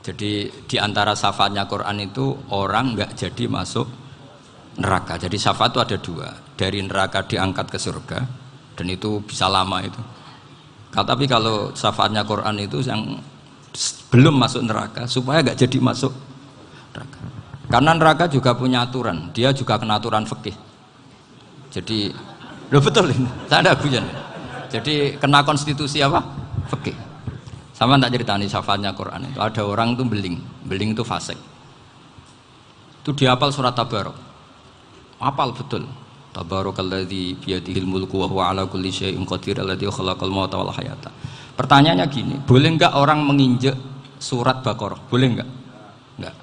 Jadi di antara syafaatnya Quran itu orang nggak jadi masuk neraka. Jadi syafaat itu ada dua, dari neraka diangkat ke surga, dan itu bisa lama itu. Tapi kalau syafaatnya Quran itu yang belum masuk neraka supaya nggak jadi masuk neraka. Karena neraka juga punya aturan, dia juga kena aturan fikih. Jadi, lo betul ini, saya ada guyon. Jadi kena konstitusi apa? Fikih. Sama tak ceritani syafaatnya Quran itu. Ada orang itu beling itu fasik. Itu dihafal surat Tabarok. Hafal betul. Tabarakalladzi biyadihil mulku wa huwa ala kulli syai'in qadir alladzi khalaqal mauta wal hayata. Pertanyaannya gini, boleh enggak orang menginjek surat Baqarah? Boleh enggak? Enggak.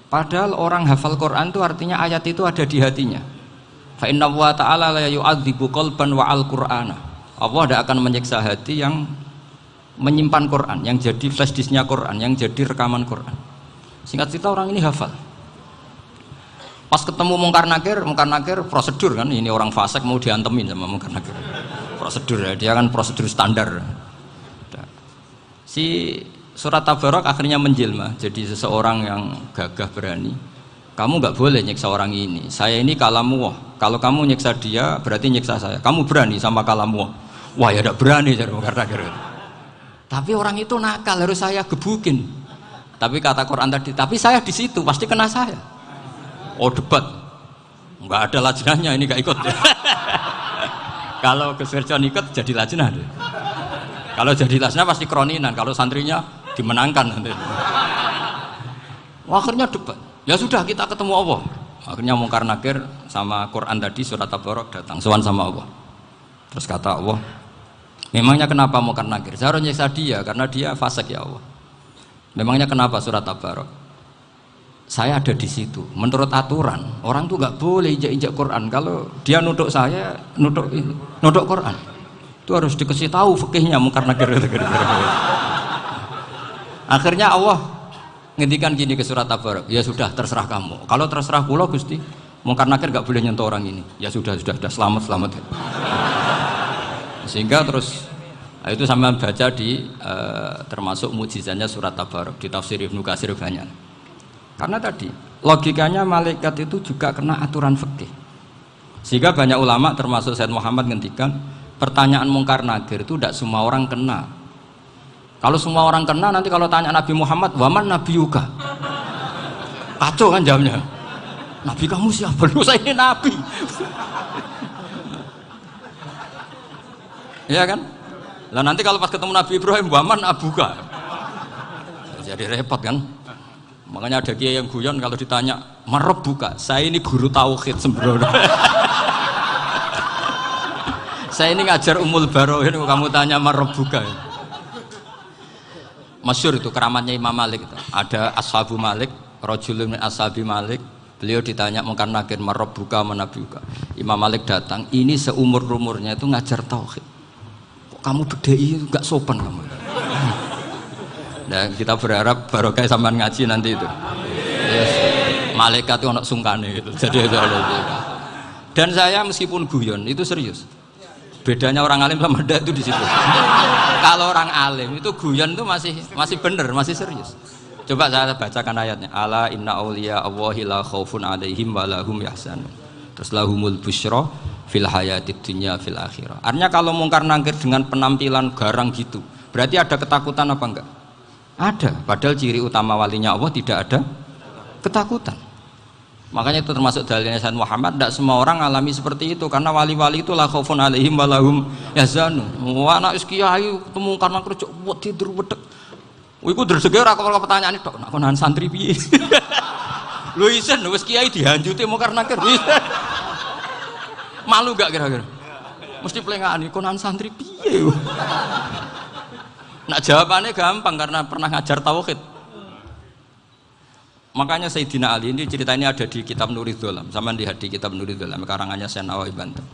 Padahal orang hafal Quran itu artinya ayat itu ada di hatinya. Fa inna wa ta'ala la yu'adzibu qalban wa al-Qur'ana. Allah tidak akan menyiksa hati yang menyimpan Quran, yang jadi flash disknya Quran, yang jadi rekaman Quran. Singkat cerita orang ini hafal. Pas ketemu Mungkar Nakir prosedur kan, ini orang fasik mau diantemin sama Mungkar Nakir. Prosedur ya, dia kan prosedur standar. Si surat Tabarok akhirnya menjelma jadi seseorang yang gagah berani. Kamu nggak boleh nyiksa orang ini. Saya ini kalamu. Kalau kamu nyiksa dia berarti nyiksa saya. Kamu berani sama kalamu. Wah ya tidak berani jadi Mungkar Nakir. Tapi orang itu nakal, harus saya gebukin. Tapi kata Quran tadi, tapi saya di situ pasti kena saya. Oh debat, nggak ada lajnahnya, ini nggak ikut. Kalau Gus Wirjon ikut jadi lajnah. Kalau jadi lajnah pasti kroninan. Kalau santrinya dimenangkan nanti. Akhirnya debat. Ya sudah kita ketemu Allah. Akhirnya Mungkar Nakir sama Quran tadi surat Tabarok datang, sowan sama Allah. Terus kata Allah, memangnya kenapa Mungkar Nakir? Saya harus nyiksa dia karena dia fasik ya Allah. Memangnya kenapa surat Tabarok? Saya ada di situ. Menurut aturan orang tuh nggak boleh injak-injak Quran. Kalau dia nutuk saya, nutuk Quran, itu harus dikasih tahu fikihnya Mungkar Nakir. Akhirnya Allah ngendikan gini ke surat Tabarok. Ya sudah terserah kamu. Kalau terserah pulau Gusti, Mungkar Nakir nggak boleh nyentuh orang ini. Ya sudah selamat. Sehingga terus itu sama baca di termasuk mukjizatnya surat Tabarok di tafsir Ibnu Katsir banyak. Karena tadi logikanya malaikat itu juga kena aturan fikih. Sehingga banyak ulama termasuk Said Muhammad ngendikan pertanyaan Mungkar Nakir itu tidak semua orang kena. Kalau semua orang kena nanti kalau tanya Nabi Muhammad, waman nabiyuka? Kacau kan jawabnya. Nabi kamu siapa? Lu saya ini nabi. Iya kan? Lah nanti kalau pas ketemu Nabi Ibrahim, waman abuka? Jadi repot kan? Makanya ada kiai yang guyon kalau ditanya merebuka, saya ini guru tauhid sembrono. Saya ini ngajar Ummul Barohin, kamu tanya merebuka. Masyhur itu keramatnya Imam Malik itu. Ada Ashabu Malik, rajulun min ashabi Malik. Beliau ditanya Mungkar Nakir merebuka menabiuka. Imam Malik datang, ini seumur-umurnya itu ngajar tauhid. Kok kamu bedai enggak sopan kamu. Nah, kita berharap barokah sampean ngaji nanti itu. Yes. Malaikat itu anak sungkane gitu. Jadi itu ada. Dan saya meskipun guyon itu serius. Bedanya orang alim sama ndak itu di situ. Kalau orang alim itu guyon itu masih bener, masih serius. Coba saya bacakan ayatnya. Ala inna auliya Allahi la khaufun alaihim wa lahum yahzanun. Terus lahumul busyra fil hayatid dunya fil akhirah. Artinya kalau Mungkar Nakir dengan penampilan garang gitu, berarti ada ketakutan apa enggak? Ada, padahal ciri utama walinya Allah tidak ada ketakutan. Makanya itu termasuk dalilnya Sayyid Muhammad, tidak semua orang alami seperti itu karena wali-wali itu la khaufun alaihim wa lahum yahzanun. Wah anak kiai ketemu karena kerja tidur wedek. Iku dresege ora kok pertanyaan tok, nak konan santri piye? Lho isen wis kiai dihanjuti Mungkar Nakir. Malu gak kira-kira? Mesti plengaan konan santri piye? Nah jawabannya gampang karena pernah ngajar tauhid. Makanya Sayyidina Ali ini cerita ini ada di kitab Nurul Dholam, sama di kitab Nurul Dholam karangannya Syekh Nawawi Banten.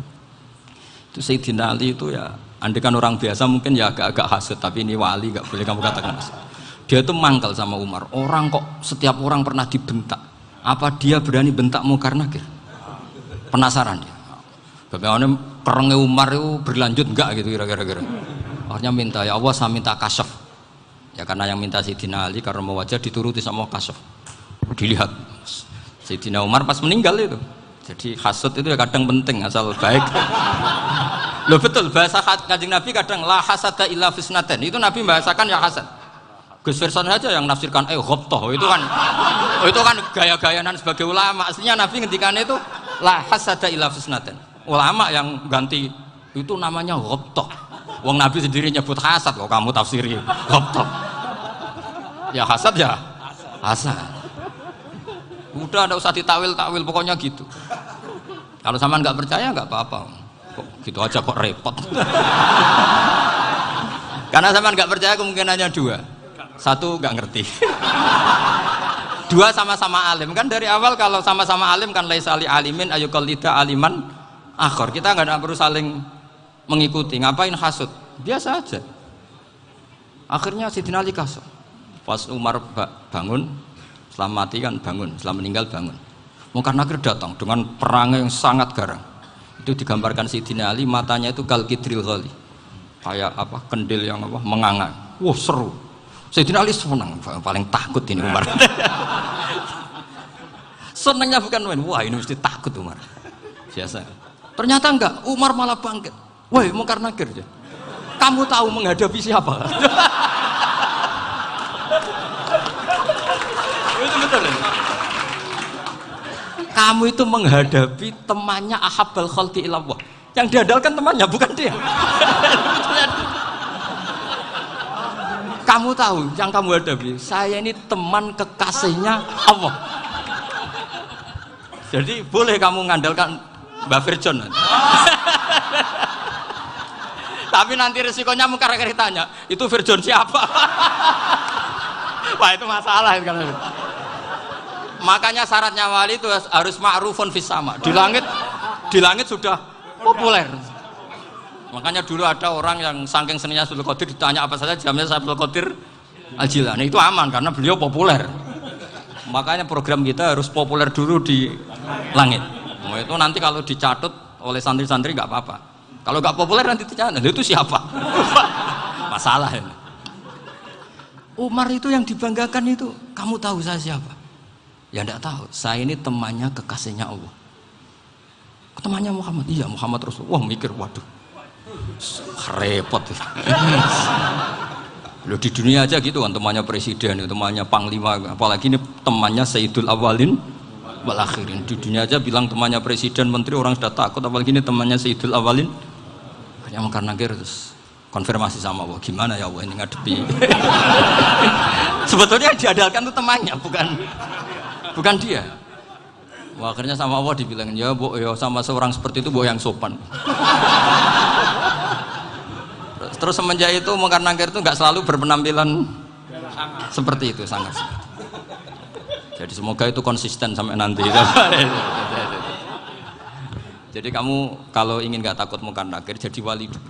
Itu Sayyidina Ali itu ya, andekan orang biasa mungkin ya agak-agak hasut, tapi ini wali gak boleh kamu katakan hasut. Dia itu mangkal sama Umar. Orang kok setiap orang pernah dibentak, apa dia berani bentak Mungkar Nakir? Penasaran dia. Bagaimana perangnya Umar itu berlanjut enggak gitu kira-kira. Akhirnya minta, ya Allah saya minta kasyaf. Ya karena yang minta Sayyidina Ali karena mau wajah dituruti sama kasuf. Dilihat Sayyidina Umar pas meninggal itu. Jadi hasud itu ya kadang penting asal baik. Loh betul bahasa Kanjeng Nabi kadang la hasada illa fisnaten. Itu Nabi membahasakan ya hasad. Gus Verson aja yang nafsirkan ghabtah itu kan gaya-gayanan sebagai ulama. Aslinya Nabi ngendikannya itu la hasada illa fisnaten. Ulama yang ganti itu namanya ghabtah. Wong Nabi sendiri nyebut hasad kok kamu tafsiri ghabtah. Ya hasad ya hasad. Udah enggak usah ditawil-tawil pokoknya gitu. Kalau sampean nggak percaya nggak apa-apa. Kok gitu aja kok repot. Karena sampean nggak percaya kemungkinannya dua. Satu nggak ngerti. Dua sama-sama alim kan dari awal kalau sama-sama alim kan laisali alimin ayuqallida aliman akhor. Kita nggak perlu saling mengikuti. Ngapain hasud? Biasa aja. Akhirnya Sayyidina Ali kasut. Pas Umar bangun, setelah mati kan bangun, setelah meninggal bangun. Munkar Nakir datang dengan perangai yang sangat garang. Itu digambarkan Sayyidina Ali matanya itu kal kidril ghali. Kayak apa? Kendil yang apa? Menganga. Wah, seru. Sayyidina Ali senang, paling takut ini Umar. Senangnya bukan main. Wah, ini mesti takut Umar. Biasa. Ternyata enggak, Umar malah bangkit. Woi, Munkar Nakir. Kamu tahu menghadapi siapa? Itu betul ya? Kamu itu menghadapi temannya ahabbal khalqi ilallah. Yang diandalkan temannya bukan dia. Kamu tahu yang kamu hadapi, saya ini teman kekasihnya Allah. Jadi boleh kamu mengandalkan Mbak Firjon. Tapi nanti resikonya Munkar Nakir tanya, itu Firjon siapa? Wah, itu masalah kan. Makanya syaratnya wali itu harus ma'rufun fis sama. Di langit sudah populer. Makanya dulu ada orang yang saking seninya Abdul Qadir ditanya apa saja jamnya Abdul Qadir Al-Jilani. Itu aman karena beliau populer. Makanya program kita harus populer dulu di langit. Nah, itu nanti kalau dicatut oleh santri-santri nggak apa-apa. Kalau nggak populer nanti dicatat, itu siapa? Masalah ini. Umar itu yang dibanggakan itu, kamu tahu saya siapa? Ya enggak tahu, saya ini temannya kekasihnya Allah. Temannya Muhammad, iya Muhammad Rasulullah. Wah mikir, waduh, repot. Loh di dunia aja gitu kan, temannya presiden, temannya panglima, apalagi ini temannya Sayyidul Awalin wal Akhirin. Di dunia aja bilang temannya presiden, menteri, orang sudah takut, apalagi ini temannya Sayyidul Awalin. Hanya Munkar Nakir terus konfirmasi sama Allah, gimana ya Allah ini ngadepi. Sebetulnya yang diandalkan itu temannya, bukan dia. Wah, akhirnya sama Allah dibilang, ya bu, ya sama seorang seperti itu bu yang sopan. Terus semenjak itu Munkar Nakir itu nggak selalu berpenampilan seperti itu, sangat. Jadi semoga itu konsisten sampai nanti. Jadi kamu kalau ingin nggak takut Munkar Nakir, jadi wali dulu.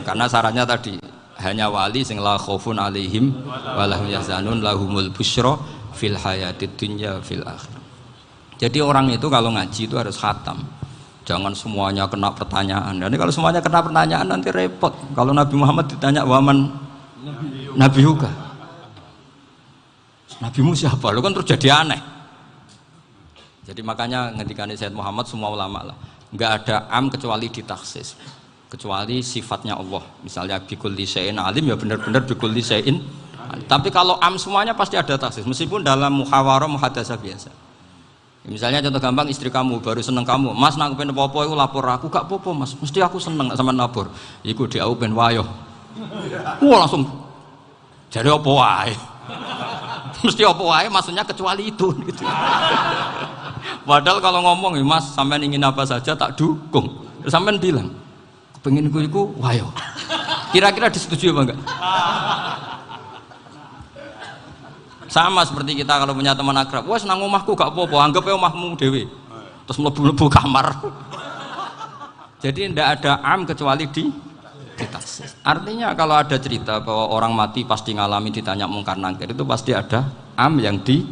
Karena syaratnya tadi hanya wali sing la khaufun alaihim wa lahum yahzanun lahumul busyra fil hayatid dunya fil akhirah. Jadi orang itu kalau ngaji itu harus khatam. Jangan semuanya kena pertanyaan. Nanti kalau semuanya kena pertanyaan nanti repot. Kalau Nabi Muhammad ditanya waman Nabi juga. Nabimu siapa? Lo kan terus jadi aneh. Jadi makanya ngendikane Sayyid Muhammad semua ulama lah, nggak ada am kecuali ditaksis. Kecuali sifatnya Allah, misalnya bikulli syai'in alim ya benar-benar bikulli syai'in. Tapi kalau am semuanya pasti ada taksis, meskipun dalam muhawarah muhadasah biasa. Ya, misalnya contoh gampang, istri kamu baru seneng kamu, mas nak pengen popo itu lapor aku, gak popo mas, mesti aku seneng sama lapor. Iku dia aku pengen wayo. Wah langsung jadi apa wae. Mesti apa wae, maksudnya kecuali itu. Gitu. Padahal kalau ngomong, mas sampean ingin apa saja tak dukung. Terus sampean bilang, pengen iku wayo. Kira-kira disetujui apa enggak? Sama seperti kita kalau punya teman akrab, wes nang omahku gak apa-apa, anggap ya omahmu dewe. Terus mlebu-mlebu kamar. Jadi tidak ada am kecuali di taksis. Artinya kalau ada cerita bahwa orang mati pasti ngalami ditanya Munkar Nakir, itu pasti ada am yang di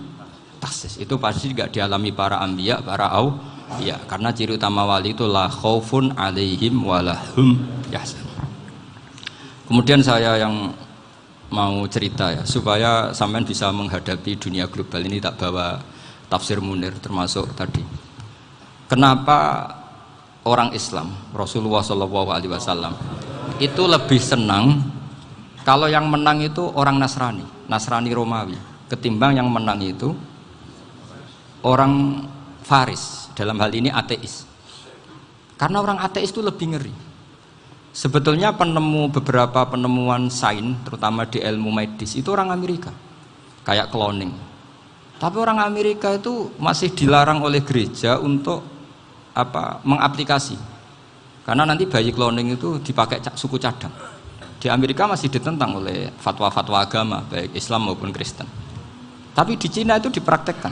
taksis. Itu pasti tidak dialami para anbiya, para auliya. Karena ciri utama wali itu la khaufun alaihim walahum yahzanun. Kemudian saya yang mau cerita ya supaya sampean bisa menghadapi dunia global ini, tak bawa tafsir Munir termasuk tadi. Kenapa orang Islam Rasulullah SAW itu lebih senang kalau yang menang itu orang Nasrani Romawi ketimbang yang menang itu orang Faris, dalam hal ini ateis. Karena orang ateis itu lebih ngeri. Sebetulnya beberapa penemuan sains, terutama di ilmu medis, itu orang Amerika, kayak cloning. Tapi orang Amerika itu masih dilarang oleh gereja untuk mengaplikasi. Karena nanti bayi cloning itu dipakai suku cadang. Di Amerika masih ditentang oleh fatwa-fatwa agama, baik Islam maupun Kristen. Tapi di Cina itu dipraktekkan,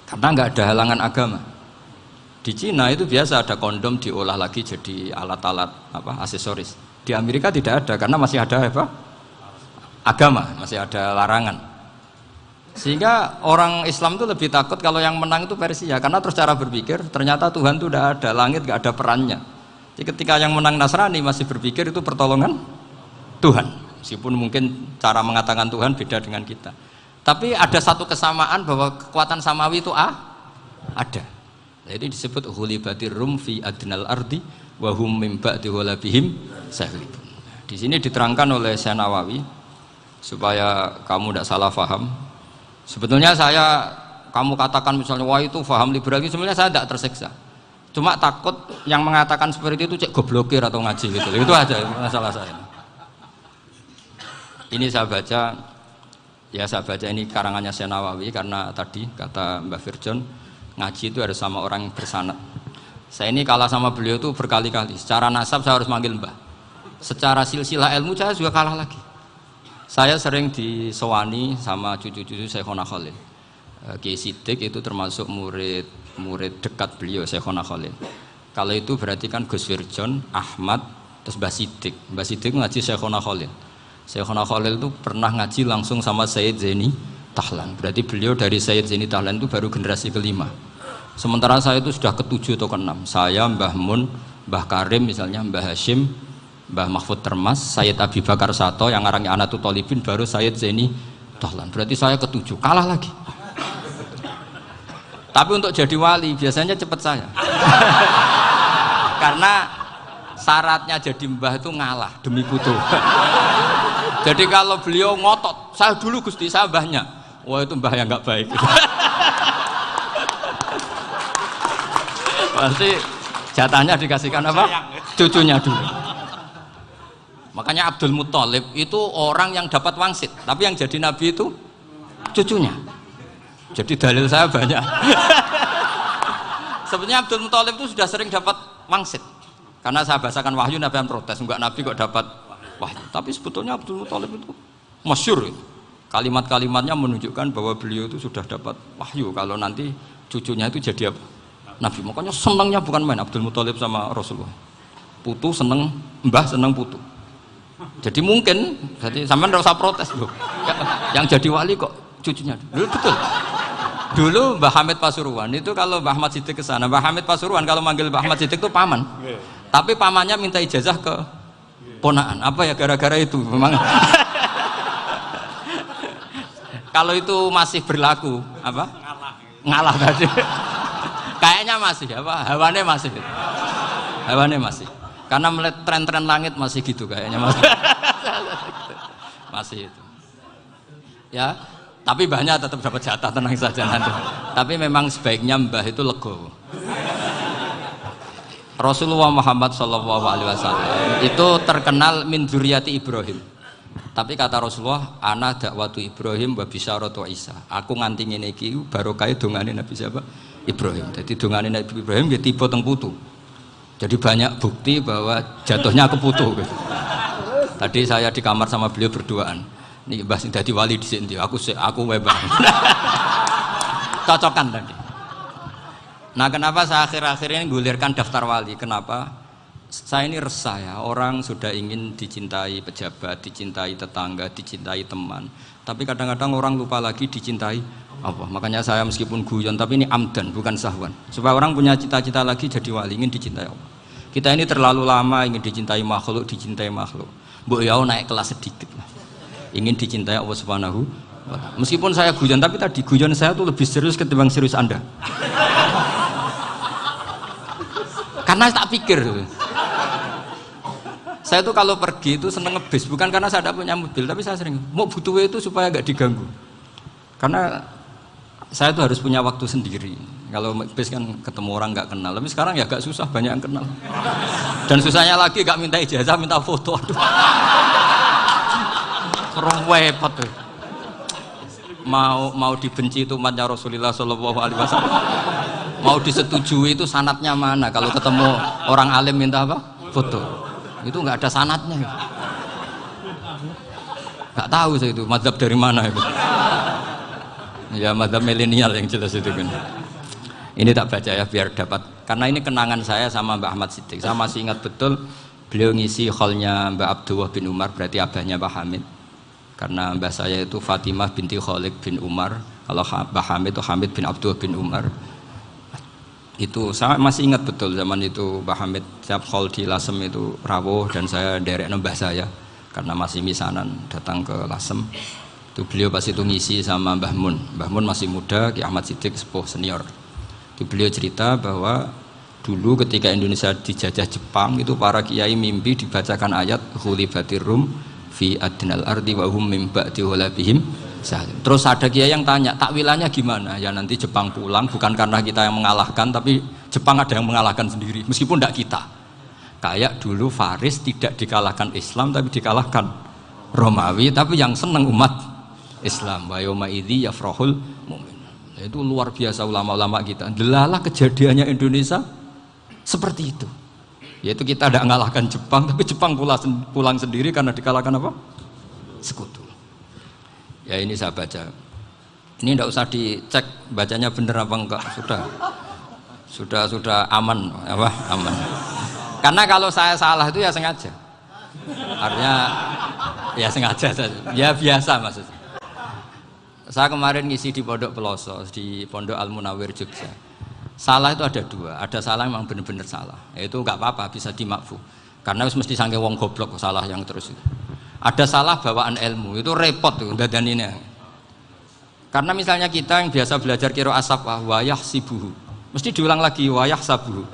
karena nggak ada halangan agama. Di Cina itu biasa ada kondom diolah lagi jadi alat-alat aksesoris. Di Amerika tidak ada karena masih ada agama, masih ada larangan. Sehingga orang Islam itu lebih takut kalau yang menang itu Persia, karena terus cara berpikir ternyata Tuhan itu tidak ada, langit nggak ada perannya. Jadi ketika yang menang Nasrani masih berpikir itu pertolongan Tuhan, meskipun mungkin cara mengatakan Tuhan beda dengan kita. Tapi ada satu kesamaan bahwa kekuatan samawi itu ada. Jadi disebut ghulibatir rum fi adnal ardi wa hum min ba'di ghalabihim sahlibun. Di sini diterangkan oleh Syekh Nawawi supaya kamu tidak salah paham. Sebetulnya kamu katakan misalnya wah itu paham liberal, sebenarnya saya tidak tersiksa. Cuma takut yang mengatakan seperti itu cek goblokir atau ngaji gitu. Itu aja masalah saya. Ini saya baca ini karangannya Syekh Nawawi karena tadi kata Mbah Firjon ngaji itu harus sama orang yang bersanad. Saya ini kalah sama beliau itu berkali-kali. Secara nasab saya harus manggil Mbah. Secara silsilah ilmu saya juga kalah lagi. Saya sering disewani sama cucu-cucu Syekhona Khalil. Kiai Siddiq itu termasuk murid dekat beliau Syekhona Khalil. Kalau itu berarti kan Gus Firjon, Ahmad, terus Mbah Siddiq. Mbah Siddiq ngaji Syekhona Khalil. Syekhona Khalil itu pernah ngaji langsung sama Sayyid Zaini Tahlan. Berarti beliau dari Sayyid Zaini Tahlan itu baru generasi kelima. Sementara saya itu sudah ke-7 atau ke-6. Saya, Mbah Mun, Mbah Karim misalnya, Mbah Hashim, Mbah Mahfud Termas, Sayyid Abi Bakar Sato yang ngarangnya Anatul Thalibin, baru Sayyid Zaini Tahlan. Berarti saya ke-7, kalah lagi. Tapi untuk jadi wali biasanya cepat saya. Karena syaratnya jadi mbah itu ngalah demi putu. Jadi kalau beliau ngotot, saya dulu Gusti, saya mbahnya. Wah itu mbah yang nggak baik. Pasti jatahnya dikasihkan apa? Cucunya dulu. Makanya Abdul Muthalib itu orang yang dapat wangsit, tapi yang jadi nabi itu cucunya. Jadi dalil saya banyak. Sebenarnya Abdul Muthalib itu sudah sering dapat wangsit. Karena saya bahasakan wahyu, Nabi yang protes, enggak nabi kok dapat wahyu. Tapi sebetulnya Abdul Muthalib itu masyhur. Kalimat-kalimatnya menunjukkan bahwa beliau itu sudah dapat wahyu kalau nanti cucunya itu jadi apa? Nabi. Makanya senangnya bukan main Abdul Muthalib sama Rasulullah. Putu seneng, mbah seneng putu. Jadi mungkin, jadi sampean enggak usah protes loh. Yang jadi wali kok cucunya. Dulu betul. Dulu Mbah Hamid Pasuruan itu kalau Mbah Ahmad Siddiq ke sana, Mbah Hamid Pasuruan kalau manggil Mbah Ahmad Siddiq itu paman. Tapi pamannya minta ijazah ke ponaan. Apa ya gara-gara itu memang. Kalau itu masih berlaku, apa? Ngalah tadi. Kayaknya masih, apa? Hawane masih. Karena melihat tren-tren langit masih gitu kayaknya masih. Masih itu. Ya, tapi mbahnya tetap dapat jatah, tenang saja nanti. Tapi memang sebaiknya mbah itu legowo. Rasulullah Muhammad SAW itu terkenal min dzurriyyati Ibrahim. Tapi kata Rasulullah, ana dakwatu Ibrahim wa bisyaratu Isa. Aku nganti ngene iki barokah dongane Nabi siapa? Ibrahim. Jadi dongane Nabi Ibrahim nggih tiba teng putu. Jadi banyak bukti bahwa jatuhnya ke putu gitu. Tadi saya di kamar sama beliau berduaan. Nih Mbah sing dadi wali dhisik ndi? Aku webang. Cocokan tadi. Nah, kenapa saya akhir-akhir ini gulirkan daftar wali? Kenapa? Saya ini resah ya, orang sudah ingin dicintai pejabat, dicintai tetangga, dicintai teman. Tapi kadang-kadang orang lupa lagi dicintai Allah. Makanya saya meskipun guyon, tapi ini amdan, bukan sahwan. Supaya orang punya cita-cita lagi jadi wali, ingin dicintai Allah. Kita ini terlalu lama ingin dicintai makhluk. Mbok ya naik kelas sedikit lah. ingin dicintai Allah Subhanahu wa Ta'ala. Meskipun saya guyon, tapi tadi guyon saya tuh lebih serius ketimbang serius Anda. Karena tak pikir. Saya tuh kalau pergi itu seneng ngebis, bukan karena saya tidak punya mobil, tapi saya sering mau butuh itu supaya nggak diganggu. Karena saya tuh harus punya waktu sendiri. Kalau ngebis kan ketemu orang nggak kenal, tapi sekarang ya agak susah, banyak yang kenal. Dan susahnya lagi nggak minta ijazah, minta foto. Aduh. Repot tuh. Mau dibenci itu umatnya Rasulullah Shallallahu Alaihi Wasallam. Mau disetujui itu sanatnya mana? Kalau ketemu orang alim minta apa? Foto. Itu nggak ada sanatnya. Nggak tahu saya itu mazhab dari mana itu. Ya mazhab milenial yang jelas itu kan. Ini tak baca ya biar dapat. Karena ini kenangan saya sama Mbak Ahmad Siddiq. Saya masih ingat betul beliau ngisi hallnya Mbak Abdullah bin Umar, berarti abahnya Mbak Hamid. Karena mbah saya itu Fatimah binti Khalid bin Umar. Kalau Mbak Hamid itu Hamid bin Abdullah bin Umar. Itu saya masih ingat betul zaman itu Mbah Hamid setiap hall di Lasem itu rawuh dan saya derek nembah saya karena masih misanan datang ke Lasem. Itu beliau pas itu ngisi sama Mbah Mun. Mbah Mun masih muda, Ki Ahmad Siddiq sepuh senior. Itu beliau cerita bahwa dulu ketika Indonesia dijajah Jepang itu para kiai mimpi dibacakan ayat ghulibatir rum fi adnal ardi wa hum min ba'di ghalabihim. Terus ada kiai yang tanya, takwilannya gimana? Ya nanti Jepang pulang bukan karena kita yang mengalahkan, tapi Jepang ada yang mengalahkan sendiri, meskipun tidak kita. Kayak dulu Faris tidak dikalahkan Islam, tapi dikalahkan Romawi, tapi yang senang umat Islam. Wa yauma idzi yafrahul mu'min. Itu luar biasa ulama-ulama kita. Delalah kejadiannya Indonesia seperti itu. Yaitu kita tidak mengalahkan Jepang, tapi Jepang pulang sendiri karena dikalahkan apa? Sekutu. Ya ini saya baca. Ini tidak usah dicek bacanya benar apa enggak, sudah aman apa? Aman. Karena kalau saya salah itu ya sengaja. Artinya ya sengaja saja. Ya biasa maksudnya. Saya kemarin ngisi di Pondok Peloso, di Pondok Al Munawir Jogja. Salah itu ada dua, ada salah memang benar-benar salah. Itu enggak apa-apa, bisa dimakfu. Karena mesti sangke wong goblok salah yang terus itu. Ada salah bawaan ilmu, itu repot tuh dadaninnya. Karena misalnya kita yang biasa belajar qiraah safah wayah sibuhu, mesti diulang lagi wayah sabuhu.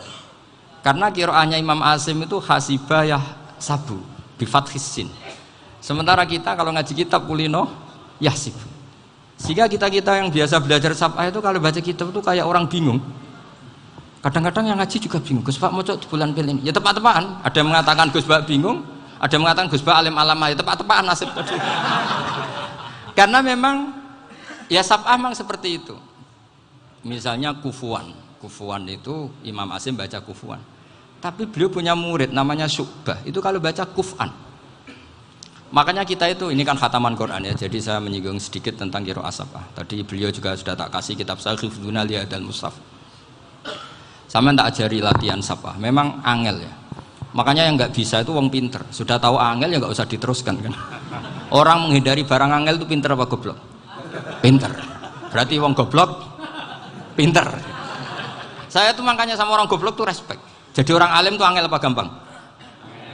Karena qiraahnya Imam Asim itu hasibah yah sabu bi fathis sin. Sementara kita kalau ngaji kitab kulino yahsibu. Sehingga kita yang biasa belajar safah itu kalau baca kitab itu kayak orang bingung. Kadang-kadang yang ngaji juga bingung. Gus Pak mau di bulan pilih. Ya tepat-tepatan. Ada yang mengatakan Gus Pak bingung. Ada yang mengatakan Gus Ba alim alamah, ya tepat-tepat nasib tadi. Karena memang ya sab'ah memang seperti itu. Misalnya kufuan itu Imam Asim baca kufuan. Tapi beliau punya murid namanya Syu'bah. Itu kalau baca kuf'an. Makanya kita itu, ini kan khataman Quran ya. Jadi saya menyinggung sedikit tentang qiraah sab'ah. Tadi beliau juga sudah tak kasih kitab saya Hifdzuna Liyadal Mushaf. Sama tak ajari latihan sab'ah. Memang angel ya. Makanya yang nggak bisa itu wong pinter. Sudah tahu angel ya nggak usah diteruskan kan. Orang menghindari barang angel itu pinter apa goblok? Pinter. Berarti wong goblok pinter. Saya tuh makanya sama orang goblok tuh respect. Jadi orang alim tuh angel apa gampang?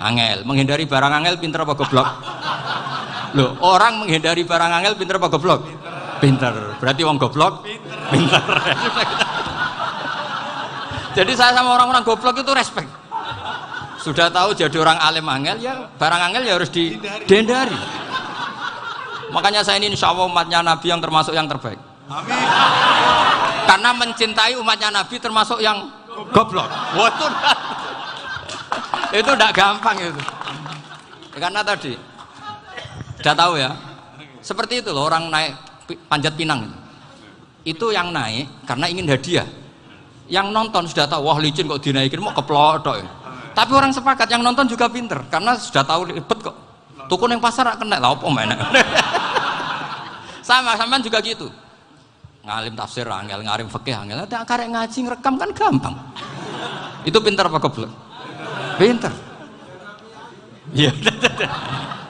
Angel. Menghindari barang angel pinter apa goblok? Loh, orang menghindari barang angel pinter apa goblok? Pinter. Berarti wong goblok pinter. Jadi saya sama orang-orang goblok itu respect. Sudah tahu jadi orang alim angel ya barang angel ya harus dihindari. Makanya saya ini insya Allah umatnya Nabi yang termasuk yang terbaik. Amin. Karena mencintai umatnya Nabi termasuk yang goblok. Itu tidak gampang itu. Karena tadi sudah tahu ya. Seperti itu loh orang naik Panjat Pinang itu yang naik karena ingin hadiah. Yang nonton sudah tahu wah licin kok dinaikin mau keplodok ya. Tapi orang sepakat yang nonton juga pinter karena sudah tahu ribet kok. Tuku yang pasar kena lah apa mana. Sama juga gitu. Ngalim tafsir angel, ngalim fikih angel. Tak karek ngaji ngerekam kan gampang. Itu pinter apa goblok? Pinter. Iya.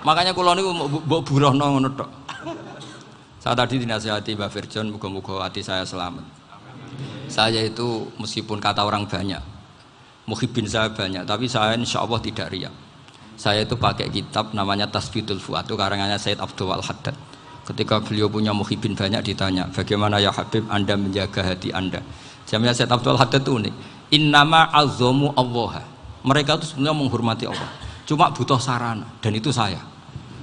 Makanya kula niku mbok burohno ngono tok. Saya tadi dinasihati Mbak Firjon muga-muga hati saya selamat. Saya itu meskipun kata orang banyak muhibin saya banyak, tapi saya insya Allah tidak riak. Saya itu pakai kitab namanya Tasbitul Fuad, itu karangannya Said Abdul Al-Haddad. Ketika beliau punya muhibin banyak ditanya, bagaimana ya Habib Anda menjaga hati Anda? Jamnya Said Abdul Haddad itu unik. Innama azzamu Allah. Mereka itu sebenarnya menghormati Allah. Cuma butuh sarana, dan itu saya.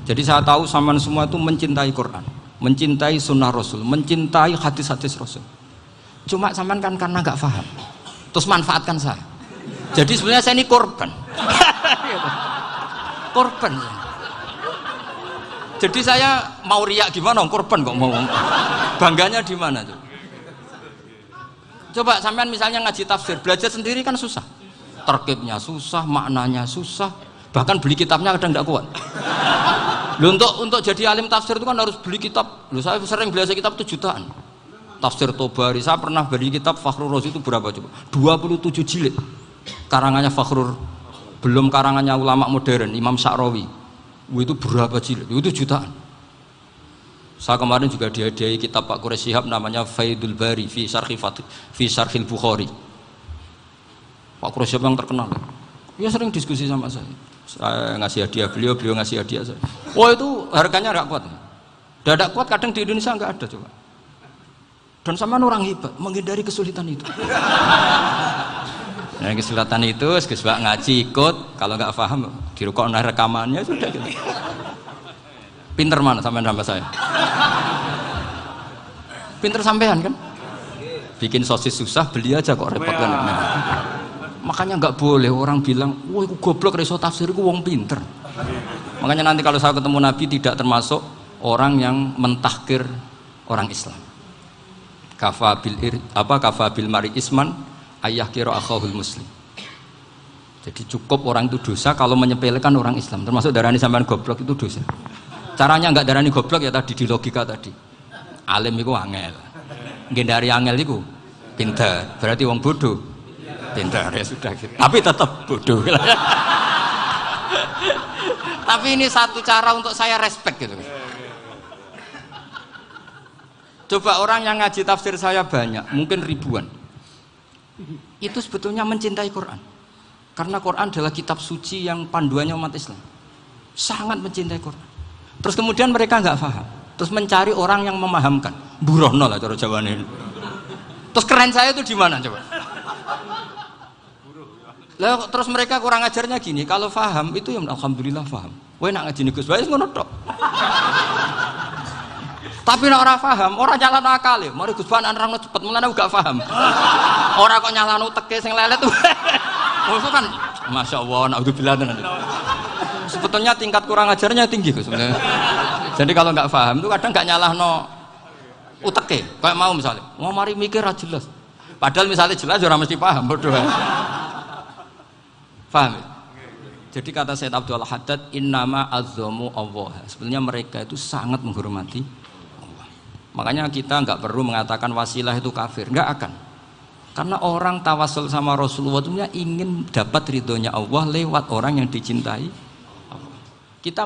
Jadi saya tahu sampean semua itu mencintai Quran, mencintai sunnah Rasul, mencintai hadis-hadis Rasul. Cuma sampean kan karena nggak paham, terus manfaatkan saya. Jadi sebenarnya saya ini korban. Korban. Jadi saya mau riak gimana? Korban kok mau. Bangganya di mana tuh? Coba sampean misalnya ngaji tafsir, belajar sendiri kan susah. Terkibnya susah, maknanya susah. Bahkan beli kitabnya kadang tidak kuat. Loh, untuk jadi alim tafsir itu kan harus beli kitab. Loh, saya sering belajar kitab itu jutaan. Tafsir Tobari, saya pernah beli kitab Fakhrur Razi itu berapa coba? 27 jilid. Karangannya Fakhrur, belum karangannya ulama modern, Imam Sa'rawi. Itu berapa jilid? Itu jutaan. Saya kemarin juga dihadiahi kitab Pak Quraish Shihab namanya Faidul Bari fi Syarhil Bukhari. Pak Quraish Shihab yang terkenal. Dia sering diskusi sama saya. Saya ngasih hadiah beliau, beliau ngasih hadiah saya. Oh itu harganya nggak kuat. Dadak kuat kadang di Indonesia nggak ada coba. Dan sama orang hebat menghindari kesulitan itu. Nah, kesulitan itu, sebab ngaji ikut, kalau nggak paham dirukokno rekamannya sudah gitu. Pinter mana sampean sama saya? Pinter sampean kan? Bikin sosis susah, beli aja kok repot kan. Nah, makanya nggak boleh orang bilang, wah aku goblok reso tafsir, aku wong pinter. Makanya nanti kalau saya ketemu Nabi tidak termasuk orang yang mentahkir orang Islam. Kafabil mari isman ayah kira akhahul muslim. Jadi cukup orang itu dosa kalau menyepelekan orang Islam, termasuk darani sampean goblok itu dosa. Caranya nggak darani goblok ya tadi di logika tadi. Alim itu angel, gendari angel itu pinter, berarti wong bodoh pinter ya sudah gitu. Tapi tetap bodoh. Tapi ini satu cara untuk saya respect gitu. Coba orang yang ngaji tafsir saya banyak, mungkin ribuan. Itu sebetulnya mencintai Quran. Karena Quran adalah kitab suci yang panduannya umat Islam. Sangat mencintai Quran. Terus kemudian mereka nggak paham. Terus mencari orang yang memahamkan. Burono lah cara Jawa ini. Terus keren saya itu di mana coba? Lah terus mereka kurang ajarnya gini, kalau paham itu ya alhamdulillah paham. Kowe nak ngaji Gus Bae ngono tok. Tapi nek ora paham, ora nyalano akale. Mari Gus Bae nerangno cepet, mulane gak paham. Ora kok nyalano teke sing lelet tuh. Maksud kan Masya Allah, naudzubillah tenan. Sebetulnya tingkat kurang ajarnya tinggi Gus sebenarnya. Jadi kalau nggak paham itu kadang nggak nyalahno uteke. Kayak mau misalnya, mau mari mikir ra jelas. Padahal misalnya jelas ora mesti paham, bodoh. Paham? Jadi kata Said Abdul Haddad, innama azzamu Allah. Sebenarnya mereka itu sangat menghormati Allah. Makanya kita nggak perlu mengatakan wasilah itu kafir, nggak akan. Karena orang tawasul sama Rasulullah itu ingin dapat ridhonya Allah lewat orang yang dicintai Allah. Kita